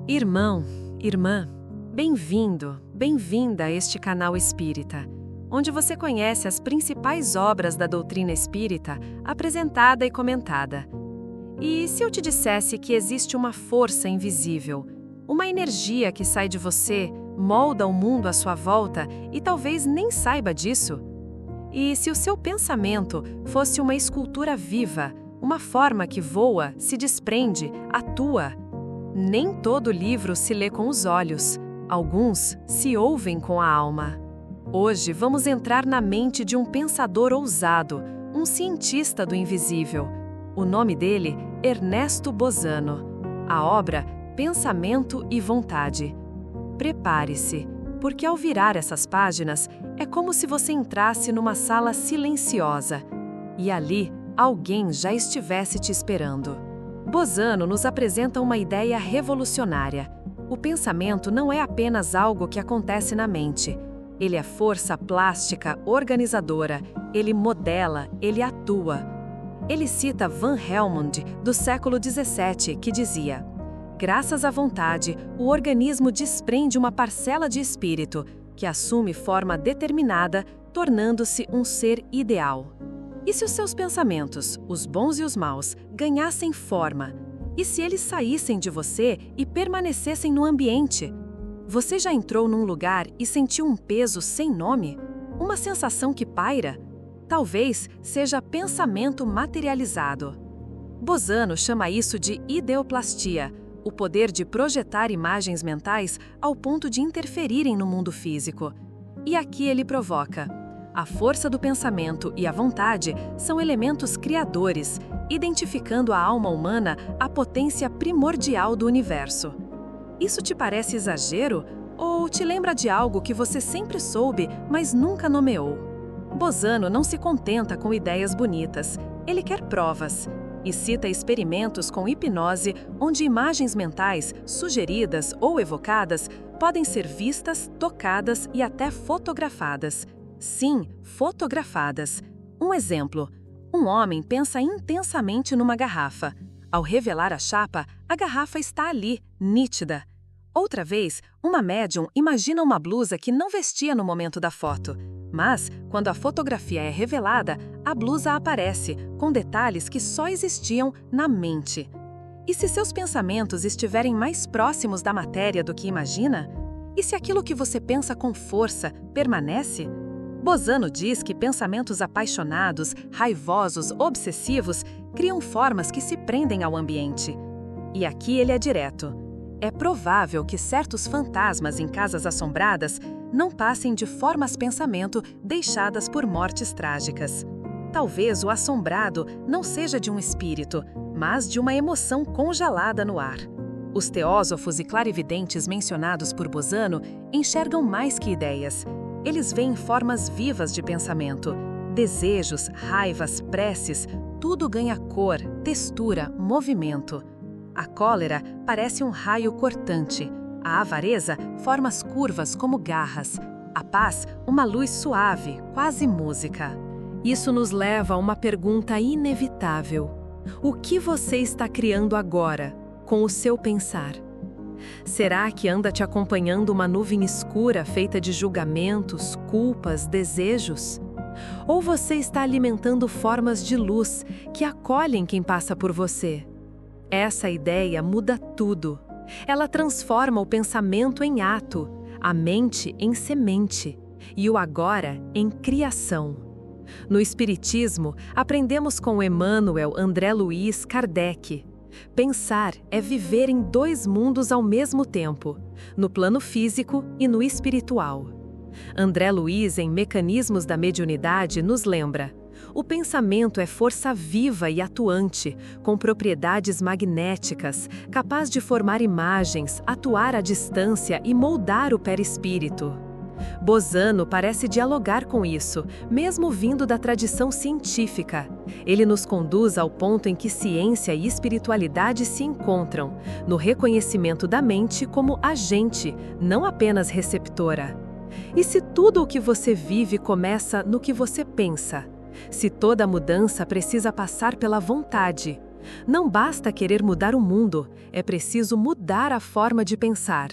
Irmão, irmã, bem-vindo, bem-vinda a este canal espírita, onde você conhece as principais obras da doutrina espírita apresentada e comentada. E se eu te dissesse que existe uma força invisível, uma energia que sai de você, molda o mundo à sua volta e talvez nem saiba disso? E se o seu pensamento fosse uma escultura viva, uma forma que voa, se desprende, atua? Nem todo livro se lê com os olhos, alguns se ouvem com a alma. Hoje vamos entrar na mente de um pensador ousado, um cientista do invisível. O nome dele, Ernesto Bozano. A obra, Pensamento e Vontade. Prepare-se, porque ao virar essas páginas, é como se você entrasse numa sala silenciosa, e ali alguém já estivesse te esperando. Bozano nos apresenta uma ideia revolucionária. O pensamento não é apenas algo que acontece na mente. Ele é força plástica, organizadora, ele modela, ele atua. Ele cita Van Helmont, do século XVII, que dizia: graças à vontade, o organismo desprende uma parcela de espírito, que assume forma determinada, tornando-se um ser ideal. E se os seus pensamentos, os bons e os maus, ganhassem forma? E se eles saíssem de você e permanecessem no ambiente? Você já entrou num lugar e sentiu um peso sem nome? Uma sensação que paira? Talvez seja pensamento materializado. Bozano chama isso de ideoplastia, o poder de projetar imagens mentais ao ponto de interferirem no mundo físico. E aqui ele provoca: a força do pensamento e a vontade são elementos criadores, identificando a alma humana a potência primordial do universo. Isso te parece exagero? Ou te lembra de algo que você sempre soube, mas nunca nomeou? Bozano não se contenta com ideias bonitas, ele quer provas, e cita experimentos com hipnose onde imagens mentais, sugeridas ou evocadas, podem ser vistas, tocadas e até fotografadas. Sim, fotografadas. Um exemplo: um homem pensa intensamente numa garrafa. Ao revelar a chapa, a garrafa está ali, nítida. Outra vez, uma médium imagina uma blusa que não vestia no momento da foto. Mas, quando a fotografia é revelada, a blusa aparece, com detalhes que só existiam na mente. E se seus pensamentos estiverem mais próximos da matéria do que imagina? E se aquilo que você pensa com força permanece? Bozano diz que pensamentos apaixonados, raivosos, obsessivos, criam formas que se prendem ao ambiente. E aqui ele é direto. É provável que certos fantasmas em casas assombradas não passem de formas-pensamento deixadas por mortes trágicas. Talvez o assombrado não seja de um espírito, mas de uma emoção congelada no ar. Os teósofos e clarividentes mencionados por Bozano enxergam mais que ideias. Eles veem formas vivas de pensamento. Desejos, raivas, preces, tudo ganha cor, textura, movimento. A cólera parece um raio cortante. A avareza, formas curvas como garras. A paz, uma luz suave, quase música. Isso nos leva a uma pergunta inevitável. O que você está criando agora, com o seu pensar? Será que anda te acompanhando uma nuvem escura feita de julgamentos, culpas, desejos? Ou você está alimentando formas de luz que acolhem quem passa por você? Essa ideia muda tudo. Ela transforma o pensamento em ato, a mente em semente e o agora em criação. No Espiritismo, aprendemos com Emmanuel André Luiz Kardec. Pensar é viver em dois mundos ao mesmo tempo, no plano físico e no espiritual. André Luiz, em Mecanismos da Mediunidade, nos lembra: o pensamento é força viva e atuante, com propriedades magnéticas, capaz de formar imagens, atuar à distância e moldar o perispírito. Bozano parece dialogar com isso, mesmo vindo da tradição científica. Ele nos conduz ao ponto em que ciência e espiritualidade se encontram, no reconhecimento da mente como agente, não apenas receptora. E se tudo o que você vive começa no que você pensa? Se toda mudança precisa passar pela vontade, Não basta querer mudar o mundo, é preciso mudar a forma de pensar.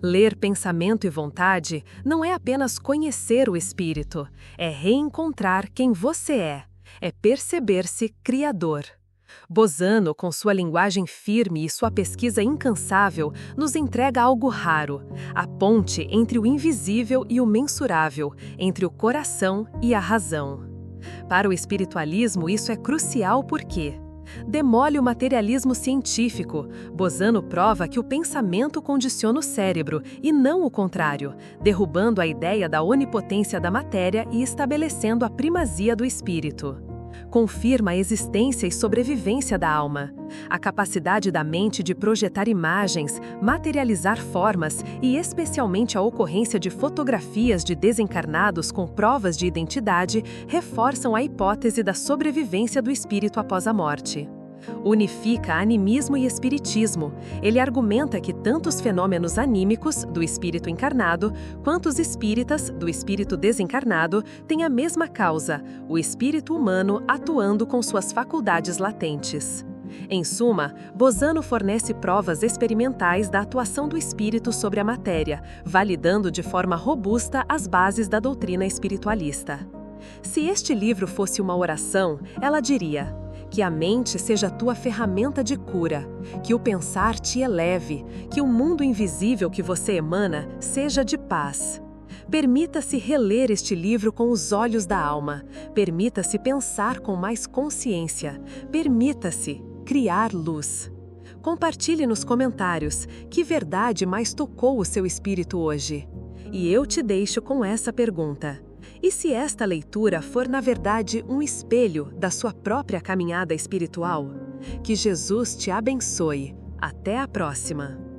Ler Pensamento e Vontade não é apenas conhecer o espírito, é reencontrar quem você é perceber-se criador. Bozano, com sua linguagem firme e sua pesquisa incansável, nos entrega algo raro, a ponte entre o invisível e o mensurável, entre o coração e a razão. Para o espiritualismo, isso é crucial porque demole o materialismo científico. Bozano prova que o pensamento condiciona o cérebro e não o contrário, derrubando a ideia da onipotência da matéria e estabelecendo a primazia do espírito. Confirma a existência e sobrevivência da alma, a capacidade da mente de projetar imagens, materializar formas e especialmente a ocorrência de fotografias de desencarnados com provas de identidade reforçam a hipótese da sobrevivência do espírito após a morte. Unifica animismo e espiritismo. Ele argumenta que tanto os fenômenos anímicos, do espírito encarnado, quanto os espíritas, do espírito desencarnado, têm a mesma causa, o espírito humano atuando com suas faculdades latentes. Em suma, Bozano fornece provas experimentais da atuação do espírito sobre a matéria, validando de forma robusta as bases da doutrina espiritualista. Se este livro fosse uma oração, ela diria: que a mente seja tua ferramenta de cura, que o pensar te eleve, que o mundo invisível que você emana seja de paz. Permita-se reler este livro com os olhos da alma, permita-se pensar com mais consciência, permita-se criar luz. Compartilhe nos comentários que verdade mais tocou o seu espírito hoje. E eu te deixo com essa pergunta: e se esta leitura for, na verdade, um espelho da sua própria caminhada espiritual? Que Jesus te abençoe. Até a próxima!